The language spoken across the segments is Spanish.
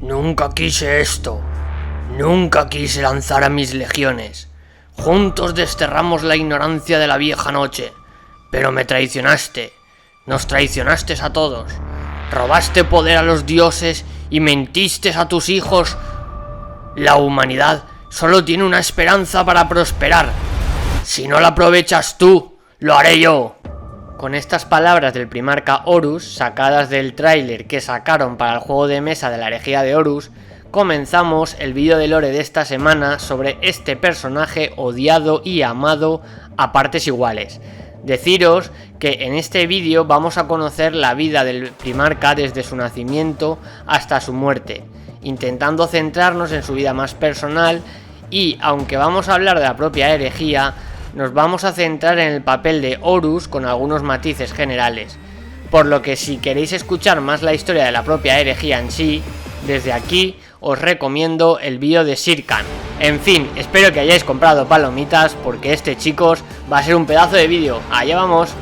Nunca quise esto. Nunca quise lanzar a mis legiones. Juntos desterramos la ignorancia de la vieja noche. Pero me traicionaste. Nos traicionaste a todos. Robaste poder a los dioses y mentiste a tus hijos. La humanidad solo tiene una esperanza para prosperar. Si no la aprovechas tú, lo haré yo. Con estas palabras del primarca Horus, sacadas del tráiler que sacaron para el juego de mesa de la herejía de Horus, comenzamos el vídeo de lore de esta semana sobre este personaje odiado y amado a partes iguales. Deciros que en este vídeo vamos a conocer la vida del primarca desde su nacimiento hasta su muerte, intentando centrarnos en su vida más personal y, aunque vamos a hablar de la propia herejía, nos vamos a centrar en el papel de Horus con algunos matices generales, por lo que si queréis escuchar más la historia de la propia herejía en sí, desde aquí os recomiendo el vídeo de Sirkan. En fin, espero que hayáis comprado palomitas porque este, chicos, va a ser un pedazo de vídeo. ¡Allá vamos!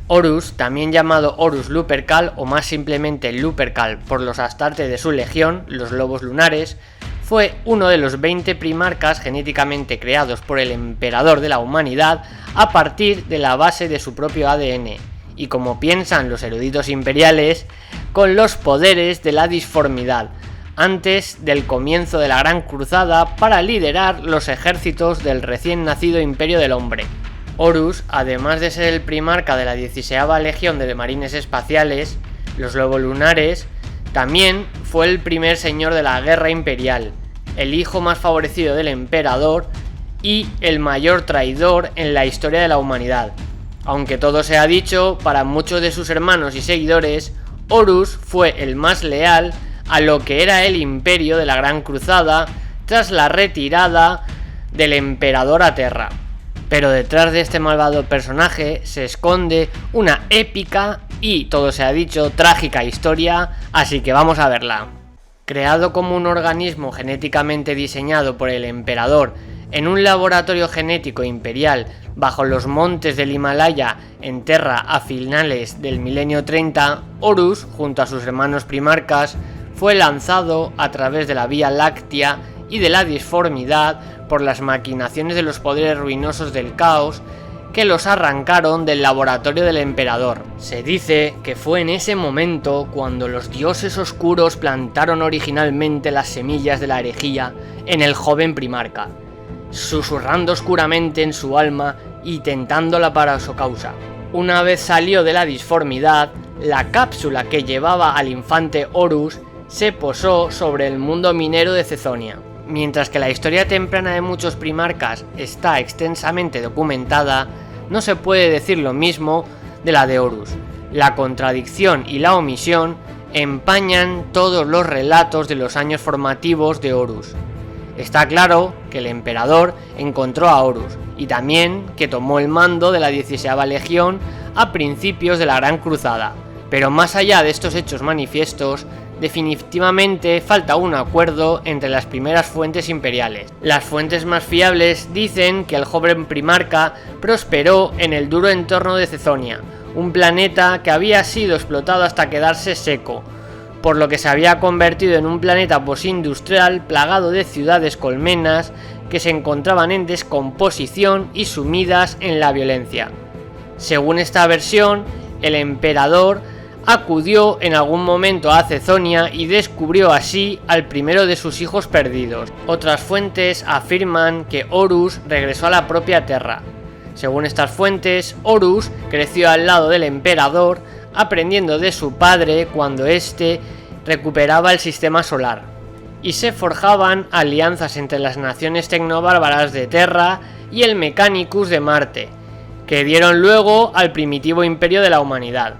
Horus, también llamado Horus Lupercal o más simplemente Lupercal por los astartes de su legión, los lobos lunares, fue uno de los 20 primarcas genéticamente creados por el emperador de la humanidad a partir de la base de su propio ADN, y como piensan los eruditos imperiales, con los poderes de la disformidad, antes del comienzo de la Gran Cruzada para liderar los ejércitos del recién nacido Imperio del Hombre. Horus, además de ser el primarca de la 16ª Legión de Marines Espaciales, los Lobos Lunares, también fue el primer señor de la Guerra Imperial, el hijo más favorecido del emperador y el mayor traidor en la historia de la humanidad. Aunque todo sea dicho, para muchos de sus hermanos y seguidores, Horus fue el más leal a lo que era el imperio de la Gran Cruzada tras la retirada del emperador a Terra. Pero detrás de este malvado personaje se esconde una épica y, todo se ha dicho, trágica historia, así que vamos a verla. Creado como un organismo genéticamente diseñado por el emperador en un laboratorio genético imperial bajo los montes del Himalaya en Terra a finales del milenio 30, Horus, junto a sus hermanos primarcas, fue lanzado a través de la Vía Láctea y de la disformidad por las maquinaciones de los poderes ruinosos del caos que los arrancaron del laboratorio del emperador. Se dice que fue en ese momento cuando los dioses oscuros plantaron originalmente las semillas de la herejía en el joven primarca, susurrando oscuramente en su alma y tentándola para su causa. Una vez salió de la disformidad, la cápsula que llevaba al infante Horus se posó sobre el mundo minero de Cezonia. Mientras que la historia temprana de muchos primarcas está extensamente documentada, no se puede decir lo mismo de la de Horus. La contradicción y la omisión empañan todos los relatos de los años formativos de Horus. Está claro que el emperador encontró a Horus y también que tomó el mando de la 16ª Legión a principios de la Gran Cruzada, pero más allá de estos hechos manifiestos, definitivamente falta un acuerdo entre las primeras fuentes imperiales. Las fuentes más fiables dicen que el joven primarca prosperó en el duro entorno de Cezonia, un planeta que había sido explotado hasta quedarse seco, por lo que se había convertido en un planeta postindustrial plagado de ciudades colmenas que se encontraban en descomposición y sumidas en la violencia. Según esta versión, el emperador acudió en algún momento a Cezonia y descubrió así al primero de sus hijos perdidos. Otras fuentes afirman que Horus regresó a la propia Terra. Según estas fuentes, Horus creció al lado del emperador, aprendiendo de su padre cuando éste recuperaba el sistema solar, y se forjaban alianzas entre las naciones tecnobárbaras de Terra y el Mechanicus de Marte, que dieron luego al primitivo imperio de la humanidad.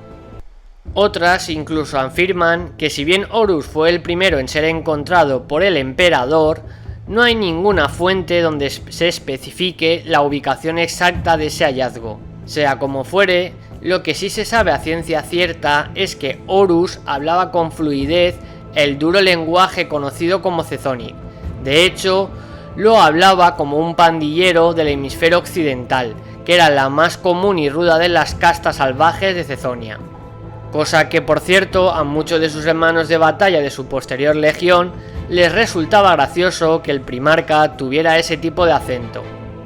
Otras incluso afirman que si bien Horus fue el primero en ser encontrado por el emperador, no hay ninguna fuente donde se especifique la ubicación exacta de ese hallazgo. Sea como fuere, lo que sí se sabe a ciencia cierta es que Horus hablaba con fluidez el duro lenguaje conocido como Cezonic. De hecho, lo hablaba como un pandillero del hemisferio occidental, que era la más común y ruda de las castas salvajes de Cezonia. cosa que por cierto a muchos de sus hermanos de batalla de su posterior legión les resultaba gracioso que el primarca tuviera ese tipo de acento.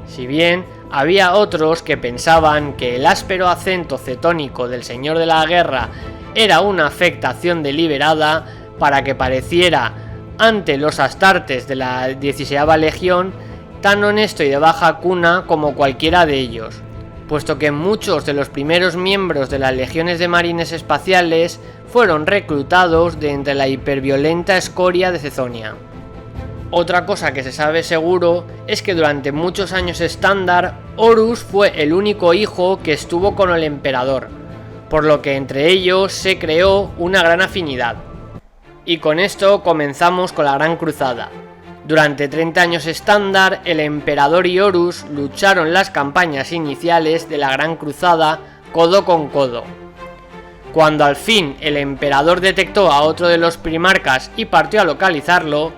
Si bien había otros que pensaban que el áspero acento cetónico del señor de la guerra era una afectación deliberada para que pareciera ante los astartes de la 16ª legión tan honesto y de baja cuna como cualquiera de ellos, puesto que muchos de los primeros miembros de las legiones de marines espaciales fueron reclutados de entre la hiperviolenta escoria de Cezonia. Otra cosa que se sabe seguro es que durante muchos años estándar, Horus fue el único hijo que estuvo con el emperador, por lo que entre ellos se creó una gran afinidad. Y con esto comenzamos con la Gran Cruzada. Durante 30 años estándar, el emperador y Horus lucharon las campañas iniciales de la Gran Cruzada codo con codo. Cuando al fin el emperador detectó a otro de los primarcas y partió a localizarlo,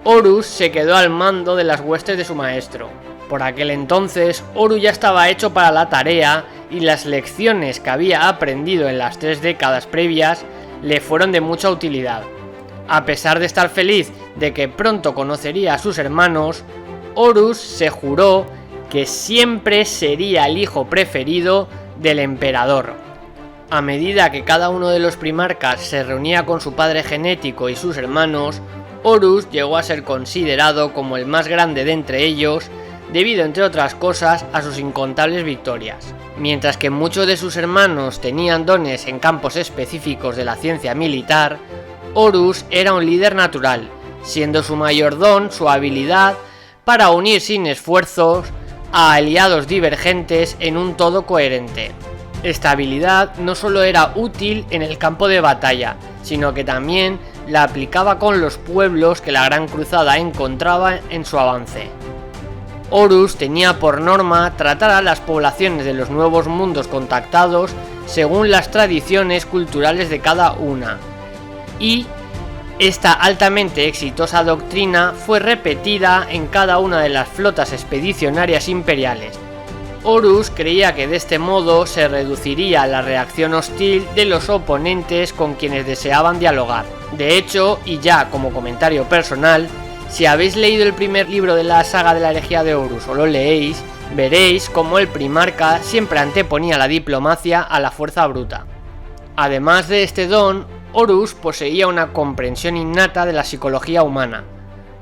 Horus se quedó al mando de las huestes de su maestro. Por aquel entonces, Horus ya estaba hecho para la tarea y las lecciones que había aprendido en las 3 décadas previas le fueron de mucha utilidad. A pesar de estar feliz de que pronto conocería a sus hermanos, Horus se juró que siempre sería el hijo preferido del emperador. A medida que cada uno de los primarcas se reunía con su padre genético y sus hermanos, Horus llegó a ser considerado como el más grande de entre ellos, debido entre otras cosas a sus incontables victorias. Mientras que muchos de sus hermanos tenían dones en campos específicos de la ciencia militar, Horus era un líder natural, siendo su mayor don su habilidad para unir sin esfuerzos a aliados divergentes en un todo coherente. Esta habilidad no solo era útil en el campo de batalla, sino que también la aplicaba con los pueblos que la Gran Cruzada encontraba en su avance. Horus tenía por norma tratar a las poblaciones de los nuevos mundos contactados según las tradiciones culturales de cada una, y esta altamente exitosa doctrina fue repetida en cada una de las flotas expedicionarias imperiales. Horus creía que de este modo se reduciría la reacción hostil de los oponentes con quienes deseaban dialogar. De hecho, y ya como comentario personal, si habéis leído el primer libro de la saga de la herejía de Horus o lo leéis, veréis cómo el primarca siempre anteponía la diplomacia a la fuerza bruta. Además de este don, Horus poseía una comprensión innata de la psicología humana.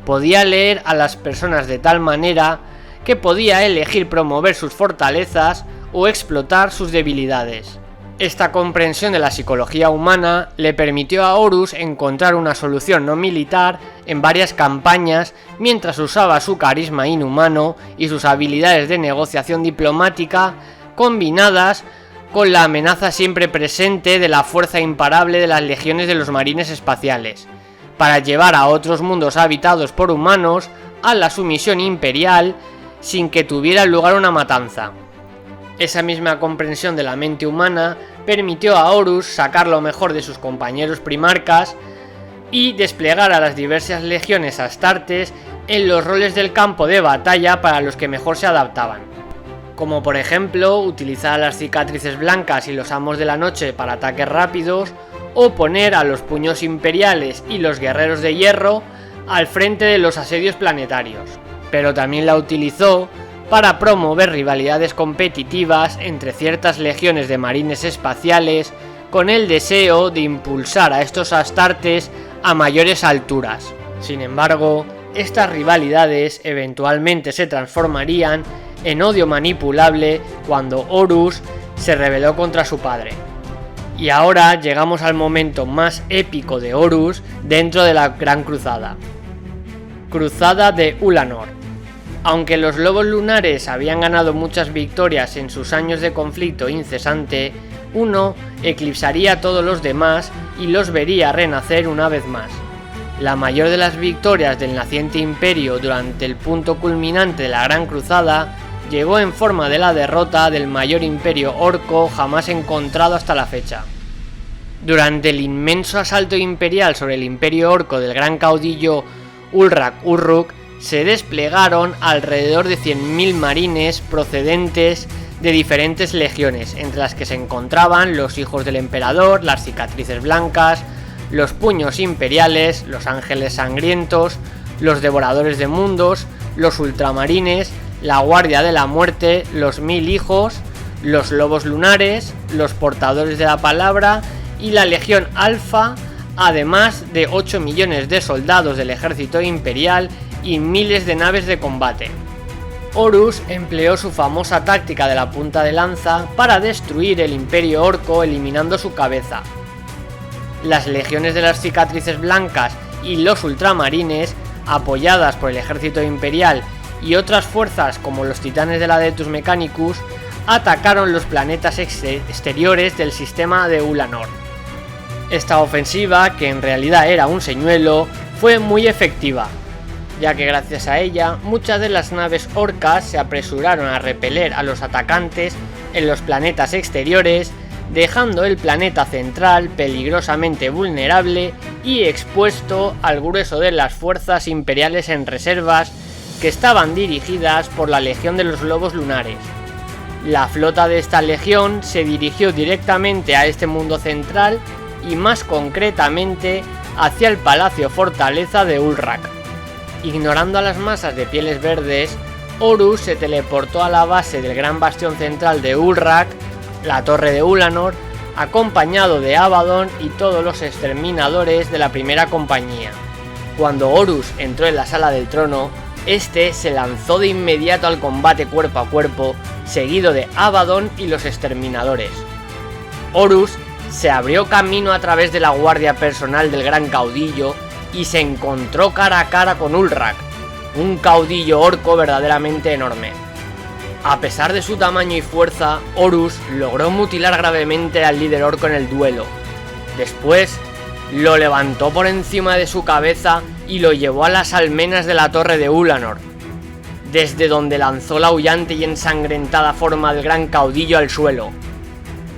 Podía leer a las personas de tal manera que podía elegir promover sus fortalezas o explotar sus debilidades. Esta comprensión de la psicología humana le permitió a Horus encontrar una solución no militar en varias campañas mientras usaba su carisma inhumano y sus habilidades de negociación diplomática combinadas con la amenaza siempre presente de la fuerza imparable de las legiones de los marines espaciales, para llevar a otros mundos habitados por humanos a la sumisión imperial sin que tuviera lugar una matanza. Esa misma comprensión de la mente humana permitió a Horus sacar lo mejor de sus compañeros primarcas y desplegar a las diversas legiones astartes en los roles del campo de batalla para los que mejor se adaptaban, como por ejemplo utilizar a las cicatrices blancas y los amos de la noche para ataques rápidos, o poner a los puños imperiales y los guerreros de hierro al frente de los asedios planetarios. Pero también la utilizó para promover rivalidades competitivas entre ciertas legiones de marines espaciales con el deseo de impulsar a estos astartes a mayores alturas. Sin embargo, estas rivalidades eventualmente se transformarían en odio manipulable cuando Horus se rebeló contra su padre. Y ahora llegamos al momento más épico de Horus dentro de la Gran Cruzada. Cruzada de Ulanor. Aunque los lobos lunares habían ganado muchas victorias en sus años de conflicto incesante, uno eclipsaría a todos los demás y los vería renacer una vez más. La mayor de las victorias del naciente imperio durante el punto culminante de la Gran Cruzada llegó en forma de la derrota del mayor imperio orco jamás encontrado hasta la fecha. Durante el inmenso asalto imperial sobre el imperio orco del gran caudillo Ulrak Uruk, se desplegaron alrededor de 100.000 marines procedentes de diferentes legiones, entre las que se encontraban los hijos del emperador, las cicatrices blancas, los puños imperiales, los ángeles sangrientos, los devoradores de mundos, los ultramarines, la guardia de la muerte, los 1000 hijos, los lobos lunares, los portadores de la palabra y la legión alfa, además de 8 millones de soldados del ejército imperial y miles de naves de combate. Horus empleó su famosa táctica de la punta de lanza para destruir el imperio orco eliminando su cabeza. Las legiones de las cicatrices blancas y los ultramarines, apoyadas por el ejército imperial y otras fuerzas como los titanes de la Adeptus Mechanicus, atacaron los planetas exteriores del sistema de Ulanor. Esta ofensiva, que en realidad era un señuelo, fue muy efectiva, ya que gracias a ella muchas de las naves orcas se apresuraron a repeler a los atacantes en los planetas exteriores, dejando el planeta central peligrosamente vulnerable y expuesto al grueso de las fuerzas imperiales en reservas que estaban dirigidas por la Legión de los Lobos Lunares. La flota de esta legión se dirigió directamente a este mundo central y más concretamente hacia el palacio fortaleza de Ulrak. Ignorando a las masas de pieles verdes, Horus se teleportó a la base del gran bastión central de Ulrak, la torre de Ulanor, acompañado de Abaddon y todos los exterminadores de la primera compañía. Cuando Horus entró en la sala del trono, este se lanzó de inmediato al combate cuerpo a cuerpo, seguido de Abaddon y los exterminadores. Horus se abrió camino a través de la guardia personal del gran caudillo y se encontró cara a cara con Ulrak, un caudillo orco verdaderamente enorme. A pesar de su tamaño y fuerza, Horus logró mutilar gravemente al líder orco en el duelo. Después, lo levantó por encima de su cabeza y lo llevó a las almenas de la torre de Ulanor, desde donde lanzó la aullante y ensangrentada forma del gran caudillo al suelo,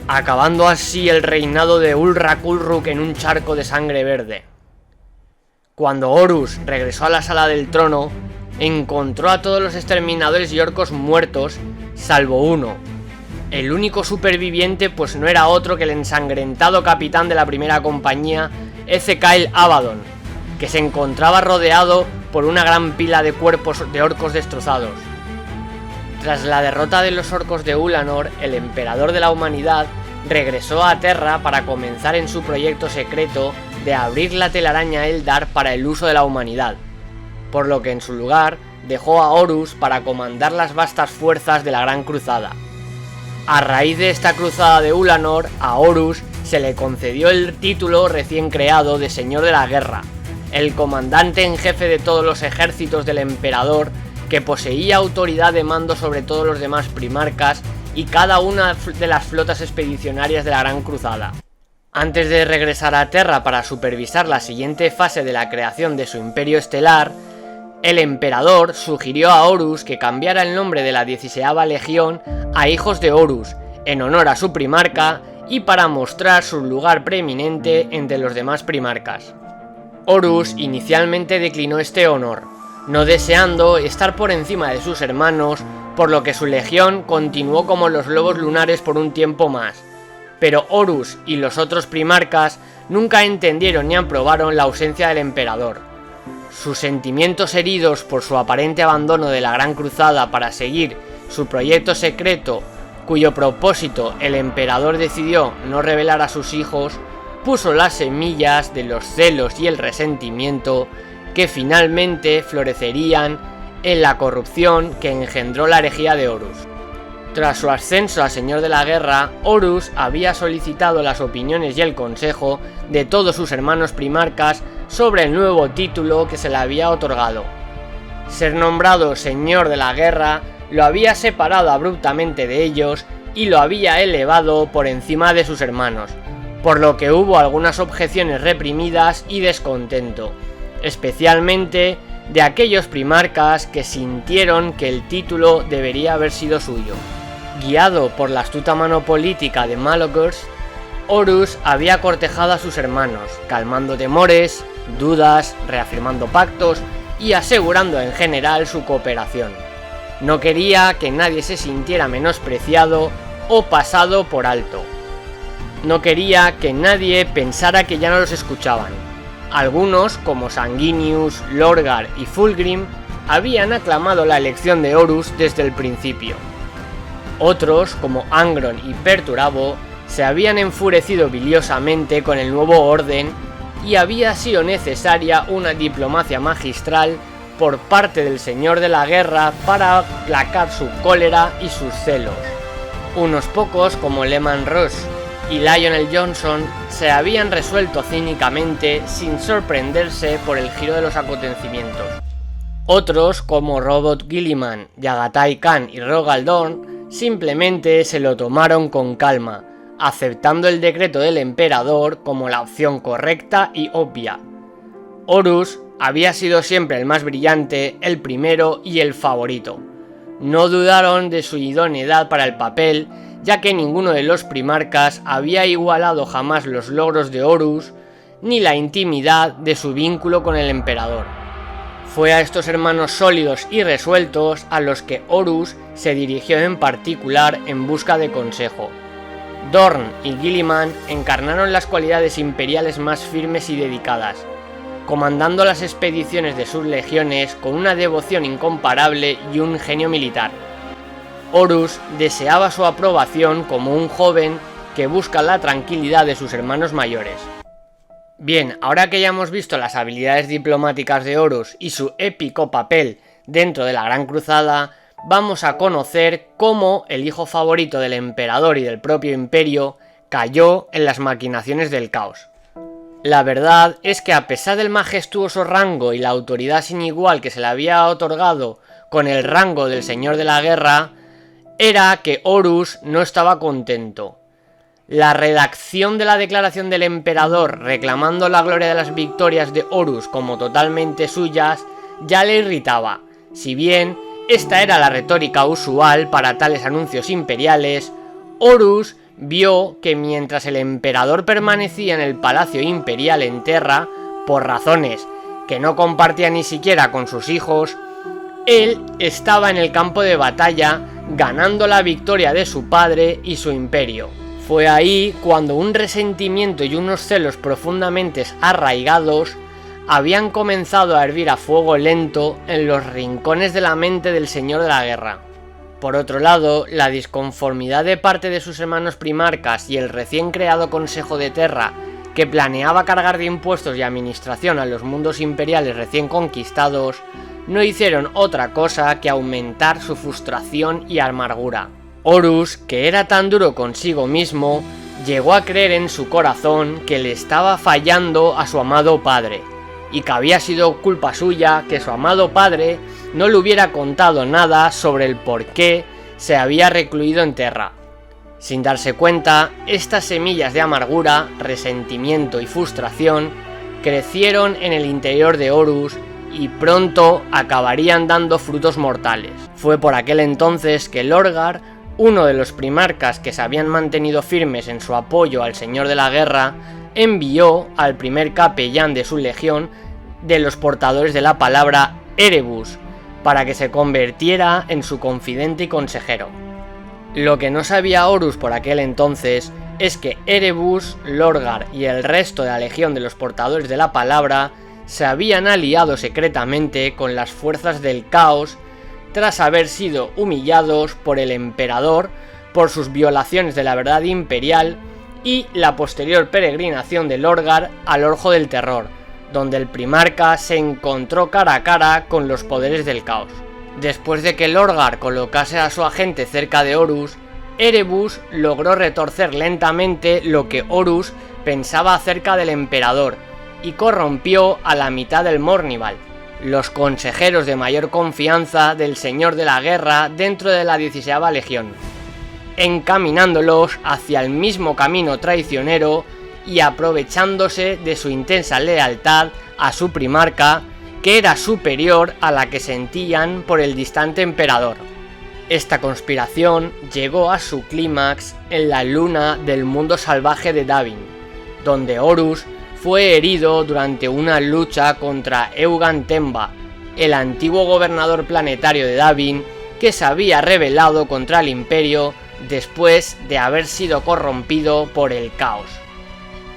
acabando así el reinado de Ulrak Ulruk en un charco de sangre verde. Cuando Horus regresó a la sala del trono, encontró a todos los exterminadores y orcos muertos, salvo uno. El único superviviente pues no era otro que el ensangrentado capitán de la primera compañía, Ezekiel Abaddon, que se encontraba rodeado por una gran pila de cuerpos de orcos destrozados. Tras la derrota de los orcos de Ulanor, el emperador de la humanidad regresó a Terra para comenzar en su proyecto secreto de abrir la telaraña Eldar para el uso de la humanidad, por lo que en su lugar dejó a Horus para comandar las vastas fuerzas de la Gran Cruzada. A raíz de esta cruzada de Ulanor, a Horus se le concedió el título recién creado de Señor de la Guerra, el comandante en jefe de todos los ejércitos del emperador, que poseía autoridad de mando sobre todos los demás primarcas y cada una de las flotas expedicionarias de la Gran Cruzada. Antes de regresar a Terra para supervisar la siguiente fase de la creación de su imperio estelar, el emperador sugirió a Horus que cambiara el nombre de la 16ª Legión a Hijos de Horus, en honor a su primarca y para mostrar su lugar preeminente entre los demás primarcas. Horus inicialmente declinó este honor, no deseando estar por encima de sus hermanos, por lo que su legión continuó como los Lobos Lunares por un tiempo más. Pero Horus y los otros primarcas nunca entendieron ni aprobaron la ausencia del emperador. Sus sentimientos heridos por su aparente abandono de la Gran Cruzada para seguir su proyecto secreto, cuyo propósito el emperador decidió no revelar a sus hijos, puso las semillas de los celos y el resentimiento que finalmente florecerían en la corrupción que engendró la herejía de Horus. Tras su ascenso a Señor de la Guerra, Horus había solicitado las opiniones y el consejo de todos sus hermanos primarcas sobre el nuevo título que se le había otorgado. Ser nombrado Señor de la Guerra lo había separado abruptamente de ellos y lo había elevado por encima de sus hermanos, por lo que hubo algunas objeciones reprimidas y descontento, especialmente de aquellos primarcas que sintieron que el título debería haber sido suyo. Guiado por la astuta mano política de Malogors, Horus había cortejado a sus hermanos, calmando temores, dudas, reafirmando pactos y asegurando en general su cooperación. No quería que nadie se sintiera menospreciado o pasado por alto. No quería que nadie pensara que ya no los escuchaban. Algunos, como Sanguinius, Lorgar y Fulgrim, habían aclamado la elección de Horus desde el principio. Otros, como Angron y Perturabo, se habían enfurecido biliosamente con el nuevo orden y había sido necesaria una diplomacia magistral por parte del Señor de la Guerra para aplacar su cólera y sus celos. Unos pocos, como Leman Russ y Lionel Johnson, se habían resuelto cínicamente sin sorprenderse por el giro de los acontecimientos. Otros, como Robot Guilliman, Yagatai Khan y Rogal Dorn, simplemente se lo tomaron con calma, aceptando el decreto del emperador como la opción correcta y obvia. Horus había sido siempre el más brillante, el primero y el favorito. No dudaron de su idoneidad para el papel, ya que ninguno de los primarcas había igualado jamás los logros de Horus, ni la intimidad de su vínculo con el emperador. Fue a estos hermanos sólidos y resueltos a los que Horus se dirigió en particular en busca de consejo. Dorn y Guilliman encarnaron las cualidades imperiales más firmes y dedicadas, comandando las expediciones de sus legiones con una devoción incomparable y un genio militar. Horus deseaba su aprobación como un joven que busca la tranquilidad de sus hermanos mayores. Bien, ahora que ya hemos visto las habilidades diplomáticas de Horus y su épico papel dentro de la Gran Cruzada, vamos a conocer cómo el hijo favorito del emperador y del propio imperio cayó en las maquinaciones del caos. La verdad es que a pesar del majestuoso rango y la autoridad sin igual que se le había otorgado con el rango del Señor de la Guerra, era que Horus no estaba contento. La redacción de la declaración del emperador reclamando la gloria de las victorias de Horus como totalmente suyas ya le irritaba. Si bien esta era la retórica usual para tales anuncios imperiales, Horus vio que mientras el emperador permanecía en el palacio imperial en Terra, por razones que no compartía ni siquiera con sus hijos, él estaba en el campo de batalla ganando la victoria de su padre y su imperio. Fue ahí cuando un resentimiento y unos celos profundamente arraigados habían comenzado a hervir a fuego lento en los rincones de la mente del Señor de la Guerra. Por otro lado, la disconformidad de parte de sus hermanos primarcas y el recién creado Consejo de Terra, que planeaba cargar de impuestos y administración a los mundos imperiales recién conquistados, no hicieron otra cosa que aumentar su frustración y amargura. Horus, que era tan duro consigo mismo, llegó a creer en su corazón que le estaba fallando a su amado padre, y que había sido culpa suya que su amado padre no le hubiera contado nada sobre el por qué se había recluido en Terra. Sin darse cuenta, estas semillas de amargura, resentimiento y frustración crecieron en el interior de Horus y pronto acabarían dando frutos mortales. Fue por aquel entonces que Lorgar, uno de los primarcas que se habían mantenido firmes en su apoyo al Señor de la Guerra, envió al primer capellán de su legión de los portadores de la palabra, Erebus, para que se convirtiera en su confidente y consejero. Lo que no sabía Horus por aquel entonces es que Erebus, Lorgar y el resto de la legión de los portadores de la palabra se habían aliado secretamente con las fuerzas del caos tras haber sido humillados por el emperador por sus violaciones de la verdad imperial y la posterior peregrinación de Lorgar al Orjo del Terror, donde el primarca se encontró cara a cara con los poderes del caos. Después de que Lorgar colocase a su agente cerca de Horus, Erebus logró retorcer lentamente lo que Horus pensaba acerca del emperador y corrompió a la mitad del Mournival, los consejeros de mayor confianza del Señor de la Guerra dentro de la 16ª Legión, encaminándolos hacia el mismo camino traicionero y aprovechándose de su intensa lealtad a su primarca, que era superior a la que sentían por el distante emperador. Esta conspiración llegó a su clímax en la luna del mundo salvaje de Davin, donde Horus fue herido durante una lucha contra Eugan Temba, el antiguo gobernador planetario de Davin, que se había rebelado contra el Imperio después de haber sido corrompido por el caos.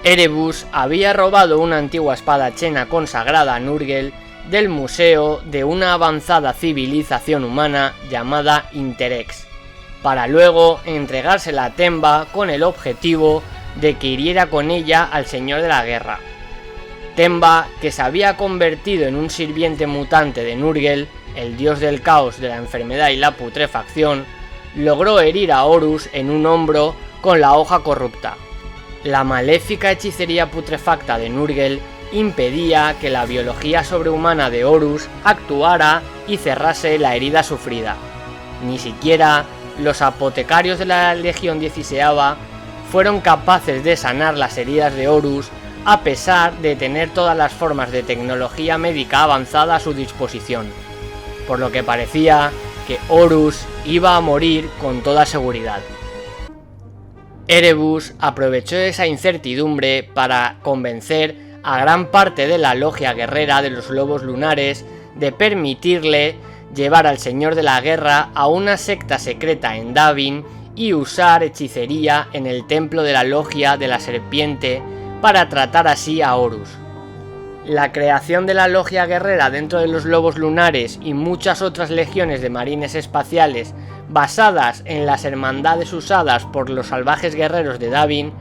Erebus había robado una antigua espadachena consagrada a Nurgle del museo de una avanzada civilización humana llamada Interex, para luego entregársela a Tenba con el objetivo de que hiriera con ella al Señor de la Guerra. Tenba, que se había convertido en un sirviente mutante de Nurgle, el dios del caos, de la enfermedad y la putrefacción, logró herir a Horus en un hombro con la hoja corrupta. La maléfica hechicería putrefacta de Nurgle impedía que la biología sobrehumana de Horus actuara y cerrase la herida sufrida. Ni siquiera los apotecarios de la Legión 16ª fueron capaces de sanar las heridas de Horus, a pesar de tener todas las formas de tecnología médica avanzada a su disposición, por lo que parecía que Horus iba a morir con toda seguridad. Erebus aprovechó esa incertidumbre para convencer a gran parte de la logia guerrera de los lobos lunares de permitirle llevar al Señor de la Guerra a una secta secreta en Davin y usar hechicería en el templo de la logia de la serpiente para tratar así a Horus. La creación de la logia guerrera dentro de los lobos lunares y muchas otras legiones de marines espaciales basadas en las hermandades usadas por los salvajes guerreros de Davin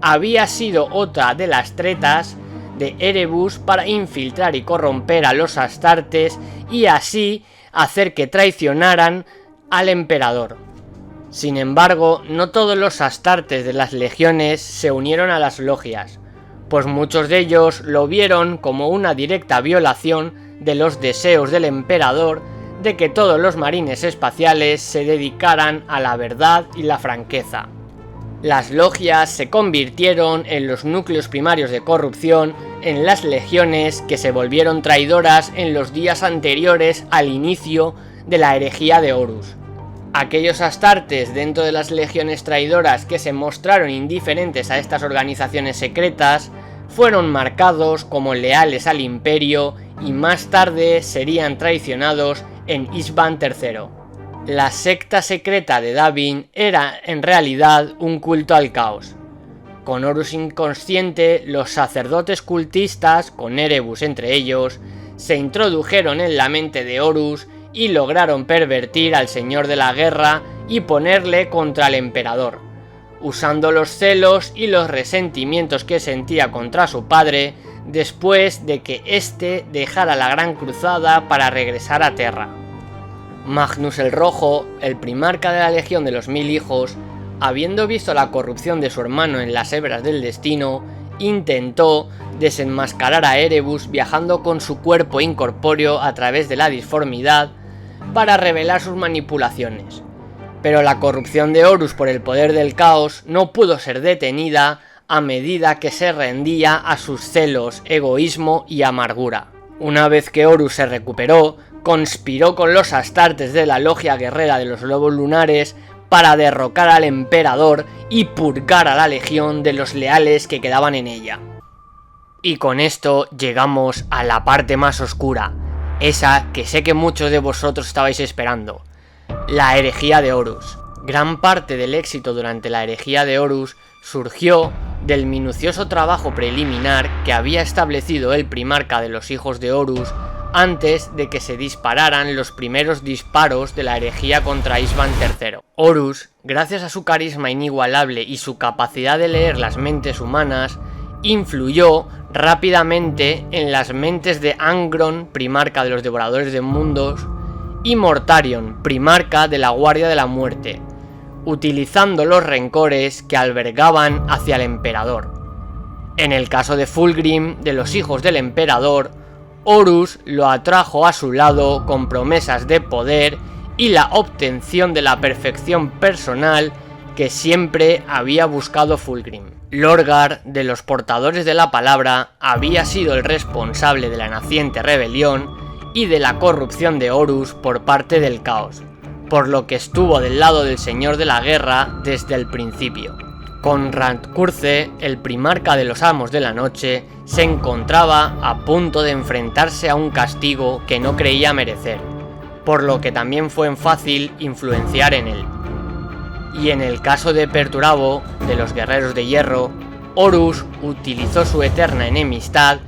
había sido otra de las tretas de Erebus para infiltrar y corromper a los Astartes y así hacer que traicionaran al emperador. Sin embargo, no todos los Astartes de las legiones se unieron a las logias, pues muchos de ellos lo vieron como una directa violación de los deseos del emperador de que todos los marines espaciales se dedicaran a la verdad y la franqueza. Las logias se convirtieron en los núcleos primarios de corrupción en las legiones que se volvieron traidoras en los días anteriores al inicio de la herejía de Horus. Aquellos Astartes dentro de las legiones traidoras que se mostraron indiferentes a estas organizaciones secretas fueron marcados como leales al Imperio y más tarde serían traicionados en Isban III. La secta secreta de Davin era en realidad un culto al caos. Con Horus inconsciente, los sacerdotes cultistas, con Erebus entre ellos, se introdujeron en la mente de Horus y lograron pervertir al Señor de la Guerra y ponerle contra el emperador, usando los celos y los resentimientos que sentía contra su padre después de que éste dejara la Gran Cruzada para regresar a Terra. Magnus el Rojo, el primarca de la Legión de los Mil Hijos, habiendo visto la corrupción de su hermano en las hebras del destino, intentó desenmascarar a Erebus viajando con su cuerpo incorpóreo a través de la disformidad para revelar sus manipulaciones. Pero la corrupción de Horus por el poder del caos no pudo ser detenida a medida que se rendía a sus celos, egoísmo y amargura. Una vez que Horus se recuperó, conspiró con los Astartes de la logia guerrera de los lobos lunares para derrocar al emperador y purgar a la legión de los leales que quedaban en ella. Y con esto llegamos a la parte más oscura, esa que sé que muchos de vosotros estabais esperando: la herejía de Horus. Gran parte del éxito durante la herejía de Horus surgió del minucioso trabajo preliminar que había establecido el primarca de los hijos de Horus antes de que se dispararan los primeros disparos de la herejía contra Isban III. Horus, gracias a su carisma inigualable y su capacidad de leer las mentes humanas, influyó rápidamente en las mentes de Angron, primarca de los Devoradores de Mundos, y Mortarion, primarca de la Guardia de la Muerte, utilizando los rencores que albergaban hacia el emperador. En el caso de Fulgrim, de los hijos del emperador, Horus lo atrajo a su lado con promesas de poder y la obtención de la perfección personal que siempre había buscado Fulgrim. Lorgar, de los portadores de la palabra, había sido el responsable de la naciente rebelión y de la corrupción de Horus por parte del caos, por lo que estuvo del lado del Señor de la Guerra desde el principio. Conrad Curze, el primarca de los Amos de la Noche, se encontraba a punto de enfrentarse a un castigo que no creía merecer, por lo que también fue fácil influenciar en él. Y en el caso de Perturabo, de los Guerreros de Hierro, Horus utilizó su eterna enemistad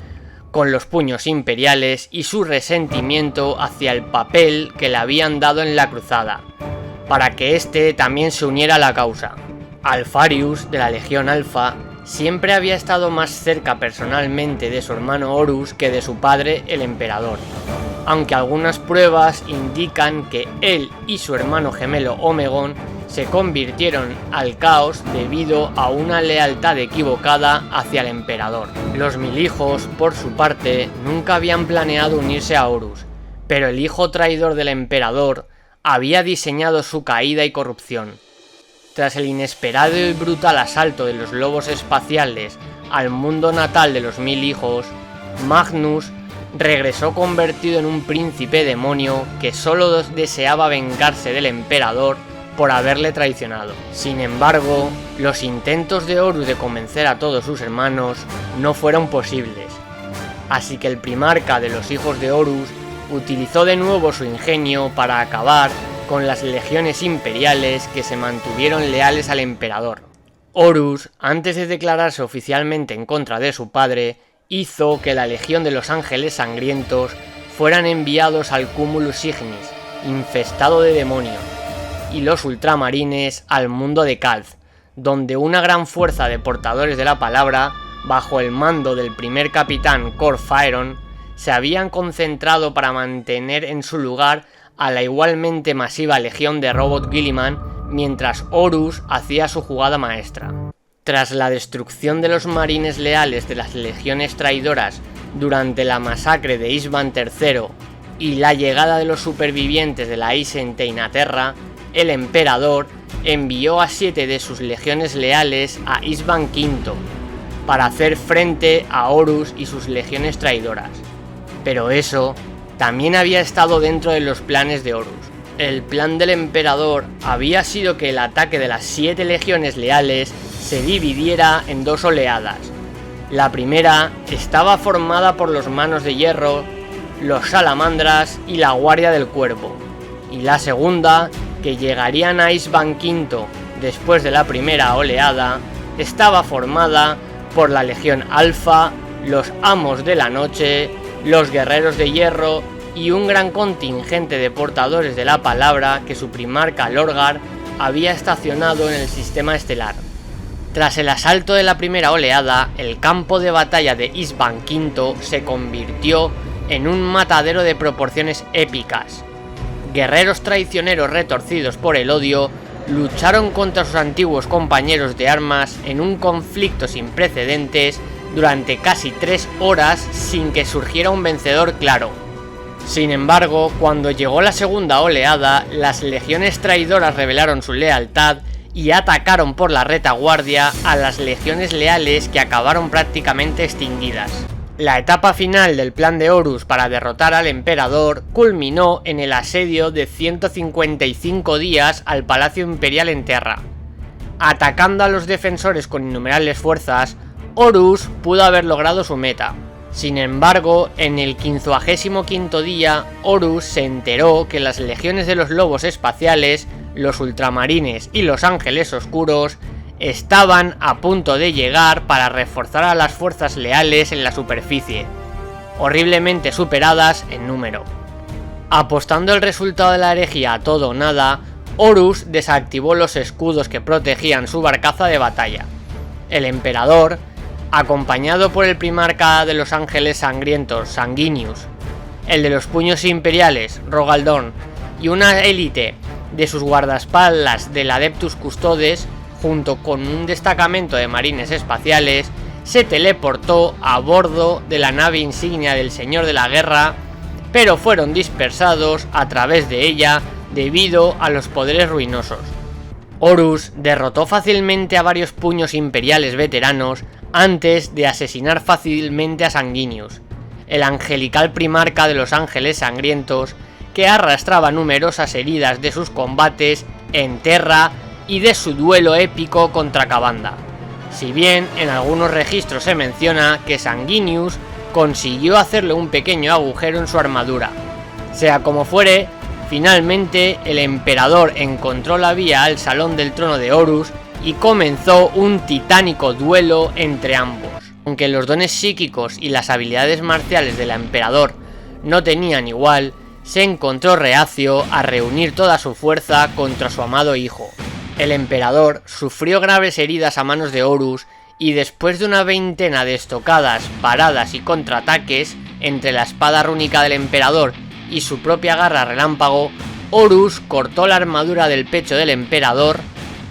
con los Puños Imperiales y su resentimiento hacia el papel que le habían dado en la cruzada, para que éste también se uniera a la causa. Alfarius, de la Legión Alfa, siempre había estado más cerca personalmente de su hermano Horus que de su padre, el Emperador, aunque algunas pruebas indican que él y su hermano gemelo Omegon se convirtieron al caos debido a una lealtad equivocada hacia el Emperador. Los Mil Hijos, por su parte, nunca habían planeado unirse a Horus, pero el hijo traidor del Emperador había diseñado su caída y corrupción. Tras el inesperado y brutal asalto de los lobos espaciales al mundo natal de los Mil Hijos, Magnus regresó convertido en un príncipe demonio que solo deseaba vengarse del Emperador por haberle traicionado. Sin embargo, los intentos de Horus de convencer a todos sus hermanos no fueron posibles, así que el primarca de los hijos de Horus utilizó de nuevo su ingenio para acabar con las legiones imperiales que se mantuvieron leales al Emperador. Horus, antes de declararse oficialmente en contra de su padre, hizo que la Legión de los Ángeles Sangrientos fueran enviados al Cumulus Ignis, infestado de demonios, y los ultramarines al mundo de Calth, donde una gran fuerza de portadores de la palabra, bajo el mando del primer capitán Cor Phaeron, se habían concentrado para mantener en su lugar a la igualmente masiva legión de Robot Guilliman, mientras Horus hacía su jugada maestra. Tras la destrucción de los marines leales de las legiones traidoras durante la masacre de Isban III y la llegada de los supervivientes de la Isentein a Terra, el emperador envió a 7 de sus legiones leales a Isban V para hacer frente a Horus y sus legiones traidoras. Pero eso también había estado dentro de los planes de Horus. El plan del emperador había sido que el ataque de las 7 legiones leales se dividiera en 2 oleadas. La primera estaba formada por los Manos de Hierro, los Salamandras y la Guardia del Cuerpo, y la segunda, que llegarían a Isban V después de la primera oleada, estaba formada por la Legión Alfa, los Amos de la Noche, los Guerreros de Hierro y un gran contingente de portadores de la palabra que su primarca Lorgar había estacionado en el sistema estelar. Tras el asalto de la primera oleada, el campo de batalla de Isban V se convirtió en un matadero de proporciones épicas. Guerreros traicioneros retorcidos por el odio lucharon contra sus antiguos compañeros de armas en un conflicto sin precedentes durante casi 3 horas sin que surgiera un vencedor claro. Sin embargo, cuando llegó la segunda oleada, las legiones traidoras revelaron su lealtad y atacaron por la retaguardia a las legiones leales, que acabaron prácticamente extinguidas. La etapa final del plan de Horus para derrotar al emperador culminó en el asedio de 155 días al Palacio Imperial en Terra. Atacando a los defensores con innumerables fuerzas, Horus pudo haber logrado su meta. Sin embargo, en el 55º día, Horus se enteró que las legiones de los lobos espaciales, los ultramarines y los ángeles oscuros estaban a punto de llegar para reforzar a las fuerzas leales en la superficie, horriblemente superadas en número. Apostando el resultado de la herejía a todo o nada, Horus desactivó los escudos que protegían su barcaza de batalla. El emperador, acompañado por el primarca de los ángeles sangrientos, Sanguinius, el de los puños imperiales, Rogaldorn, y una élite de sus guardaespaldas del Adeptus Custodes, junto con un destacamento de marines espaciales, se teleportó a bordo de la nave insignia del Señor de la Guerra, pero fueron dispersados a través de ella debido a los poderes ruinosos. Horus derrotó fácilmente a varios puños imperiales veteranos antes de asesinar fácilmente a Sanguinius, el angelical primarca de los ángeles sangrientos, que arrastraba numerosas heridas de sus combates en Terra y de su duelo épico contra Kavanda. Si bien en algunos registros se menciona que Sanguinius consiguió hacerle un pequeño agujero en su armadura. Sea como fuere, Finalmente, el emperador encontró la vía al salón del trono de Horus y comenzó un titánico duelo entre ambos. Aunque los dones psíquicos y las habilidades marciales del emperador no tenían igual, se encontró reacio a reunir toda su fuerza contra su amado hijo. El emperador sufrió graves heridas a manos de Horus y después de una veintena de estocadas, paradas y contraataques entre la espada rúnica del emperador y su propia garra relámpago, Horus cortó la armadura del pecho del emperador,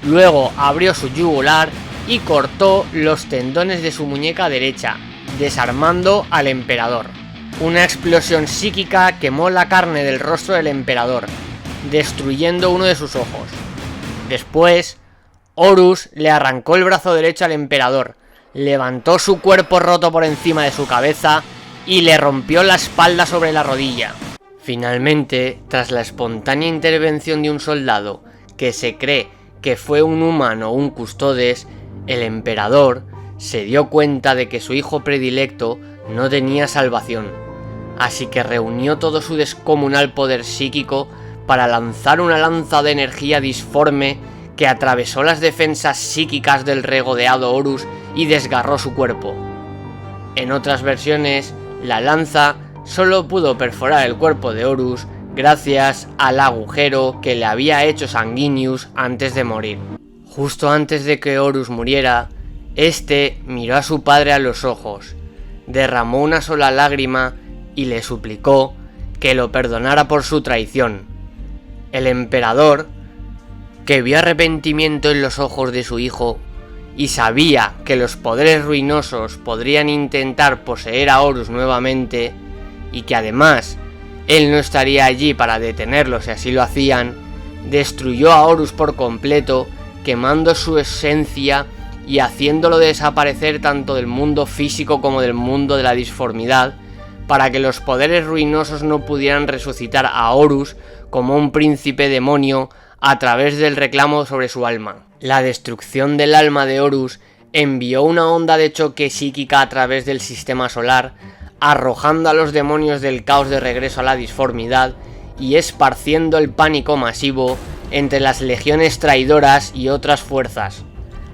luego abrió su yugular y cortó los tendones de su muñeca derecha, desarmando al emperador. Una explosión psíquica quemó la carne del rostro del emperador, destruyendo uno de sus ojos. Después, Horus le arrancó el brazo derecho al emperador, levantó su cuerpo roto por encima de su cabeza y le rompió la espalda sobre la rodilla. Finalmente, tras la espontánea intervención de un soldado que se cree que fue un humano o un custodes, el emperador se dio cuenta de que su hijo predilecto no tenía salvación, así que reunió todo su descomunal poder psíquico para lanzar una lanza de energía disforme que atravesó las defensas psíquicas del regodeado Horus y desgarró su cuerpo. En otras versiones, la lanza solo pudo perforar el cuerpo de Horus gracias al agujero que le había hecho Sanguinius antes de morir. Justo antes de que Horus muriera, este miró a su padre a los ojos, derramó una sola lágrima y le suplicó que lo perdonara por su traición. El emperador, que vio arrepentimiento en los ojos de su hijo y sabía que los poderes ruinosos podrían intentar poseer a Horus nuevamente y que además él no estaría allí para detenerlos si así lo hacían, destruyó a Horus por completo, quemando su esencia y haciéndolo desaparecer tanto del mundo físico como del mundo de la disformidad, para que los poderes ruinosos no pudieran resucitar a Horus como un príncipe demonio a través del reclamo sobre su alma. La destrucción del alma de Horus envió una onda de choque psíquica a través del sistema solar, arrojando a los demonios del caos de regreso a la disformidad y esparciendo el pánico masivo entre las legiones traidoras y otras fuerzas.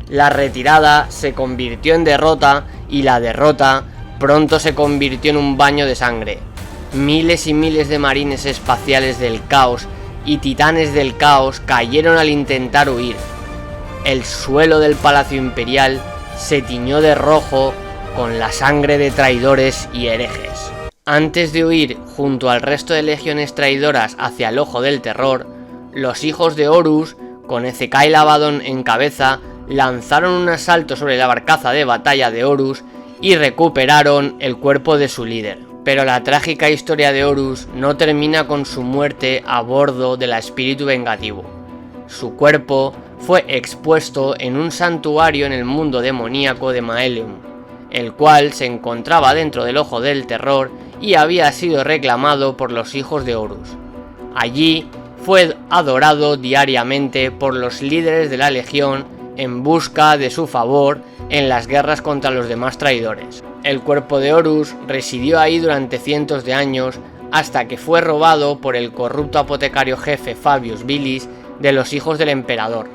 La retirada se convirtió en derrota y la derrota pronto se convirtió en un baño de sangre. Miles y miles de marines espaciales del caos y titanes del caos cayeron al intentar huir. El suelo del Palacio Imperial se tiñó de rojo con la sangre de traidores y herejes. Antes de huir junto al resto de legiones traidoras hacia el Ojo del Terror, los hijos de Horus, con Ezekai Abaddon en cabeza, lanzaron un asalto sobre la barcaza de batalla de Horus y recuperaron el cuerpo de su líder. Pero la trágica historia de Horus no termina con su muerte a bordo del espíritu vengativo. Su cuerpo fue expuesto en un santuario en el mundo demoníaco de Maelum, el cual se encontraba dentro del Ojo del Terror y había sido reclamado por los hijos de Horus. Allí fue adorado diariamente por los líderes de la Legión en busca de su favor en las guerras contra los demás traidores. El cuerpo de Horus residió ahí durante cientos de años hasta que fue robado por el corrupto apotecario jefe Fabius Bilis de los hijos del emperador,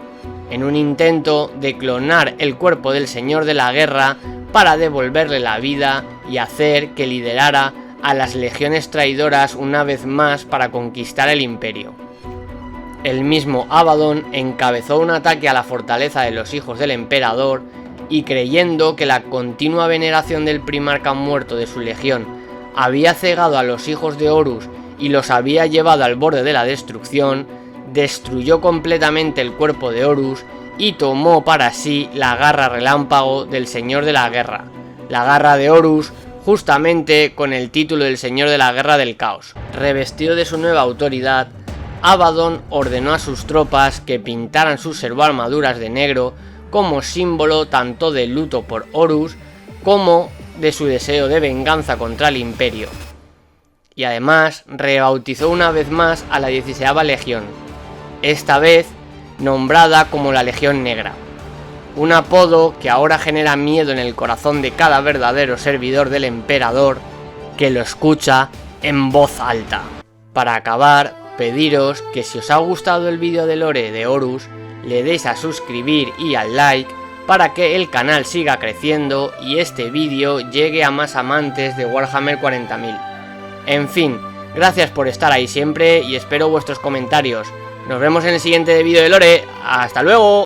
en un intento de clonar el cuerpo del señor de la guerra para devolverle la vida y hacer que liderara a las legiones traidoras una vez más para conquistar el imperio. El mismo Abaddon encabezó un ataque a la fortaleza de los hijos del emperador y creyendo que la continua veneración del primarca muerto de su legión había cegado a los hijos de Horus y los había llevado al borde de la destrucción, destruyó completamente el cuerpo de Horus y tomó para sí la garra relámpago del Señor de la Guerra, la garra de Horus, justamente con el título del Señor de la Guerra del Caos. Revestido de su nueva autoridad, Abaddon ordenó a sus tropas que pintaran sus servoarmaduras de negro como símbolo tanto del luto por Horus como de su deseo de venganza contra el imperio. Y además rebautizó una vez más a la 16ª Legión, esta vez nombrada como la Legión Negra, un apodo que ahora genera miedo en el corazón de cada verdadero servidor del emperador que lo escucha en voz alta. Para acabar, pediros que si os ha gustado el vídeo de lore de Horus, le deis a suscribir y al like para que el canal siga creciendo y este vídeo llegue a más amantes de Warhammer 40.000. En fin, gracias por estar ahí siempre y espero vuestros comentarios. Nos vemos en el siguiente vídeo de lore. ¡Hasta luego!